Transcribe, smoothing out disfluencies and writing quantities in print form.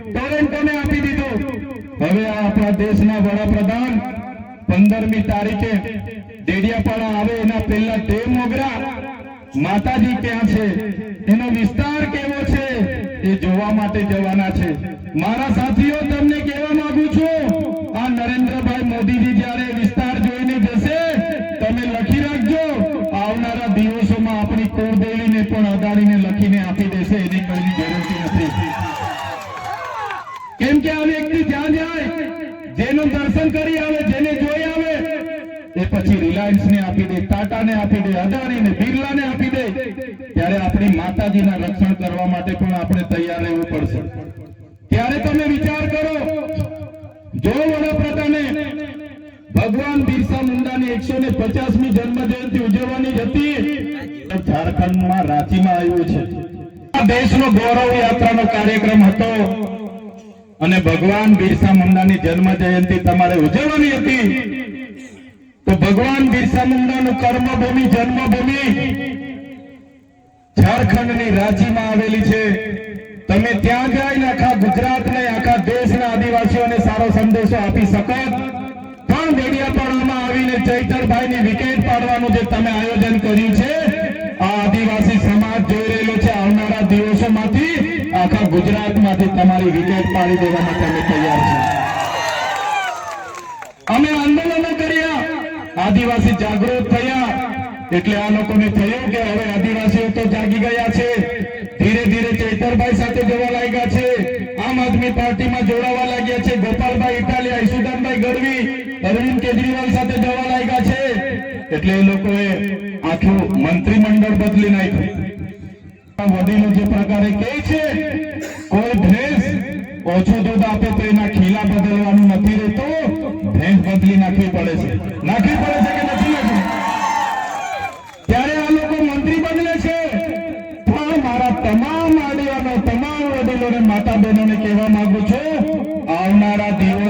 ટોરેન્ટોને આપી દીધું. હવે આપણા દેશના વડાપ્રધાન 15મી તારીખે ડેડિયાપાડા આવે એના પહેલા દેવ મોગરા માતાજી ક્યાં છે, એનો વિસ્તાર કેવો છે એ જોવા માટે જવાના છે. મારા સાથીઓ, તમને કહેવા માંગુ છું, આ નરેન્દ્રભાઈ મોદીજી જ્યારે વિસ્તાર જોઈને જશે, તમે લખી રાખજો, આવનારા દિવસોમાં આપણી કુળદેવીને પણ અદાણીને લખીને આપી દેશે, એની કોઈની ગેરંટી નથી. કેમ કે આ વ્યક્તિ જ્યાં જાય, જેનું દર્શન કરી આવે, જેને જોઈ આવે, એ પછી રિલાયન્સ ને આપી દે, ટાટા ને આપી દે, અદાણી ને, બિરલા ને આપી દે. ત્યારે આપણી માતાજીના રક્ષણ કરવા માટે પણ આપણે તૈયાર રહેવું પડશે. ત્યારે તમે વિચાર કરો, જો વડાપ્રધાને ભગવાન બિરસા મુંડાની 150મી જન્મ જયંતિ ઉજવવાની હતી, ઝારખંડમાં રાંચીમાં આવ્યું છે. આ દેશનો ગૌરવ યાત્રાનો કાર્યક્રમ હતો અને ભગવાન બિરસા મુંડાની જન્મ જયંતિ તમારે ઉજવવાની હતી. તો ભગવાન બિરસા મુંડાનું કર્મભૂમિ, જન્મભૂમિ ઝારખંડની રાંચીમાં આવેલી છે. તમે ત્યાં જઈને આખા ગુજરાતને, આખા દેશના આદિવાસીઓને સારો સંદેશો આપી શકો. પણ ડેડિયાપાડામાં આવીને ચૈતરભાઈની વિકેટ પાડવાનું જે તમે આયોજન કર્યું છે, આ આદિવાસી સમાજ જોઈ રહેલો છે. આવનારા દિવસોમાંથી આખા ગુજરાતમાંથી તમારી વિકેટ પાડી દેવા માટે અમે તૈયાર છીએ. અમે આંદોલનો કર્યા, આદિવાસી જાગૃત થયા, એટલે આ લોકોને થયું કે હવે આદિવાસીઓ તો જાગી ગયા છે. ધીરે ધીરે ચૈતરભાઈ સાથે જવા લાગ્યા છે, આમ આદમી પાર્ટીમાં જોડાવા લાગ્યા છે, ગોપાલભાઈ ઇટાલિયા, ઈસુદાનભાઈ ગઢવી, અરવિંદ કેજરીવાલ સાથે જવા લાગ્યા છે. એટલે એ લોકોએ આખું મંત્રીમંડળ બદલી નાખ્યું. વડીલો જે પ્રકારે કહે છે, કોઈ ભેંસ ઓછું દૂધ આપે તો એના ખીલા બદલવાનું નથી રહેતું, ભેંસ બદલી નાખવી પડે છે. નાખવી પડે છે કે નથી નાખવી? ત્યારે આ લોકો મંત્રી બદલે છે. પણ મારા તમામ આગેવાનો, તમામ વડીલોને, માતા બહેનોને કહેવા માંગુ છું, આવનારા દિવસ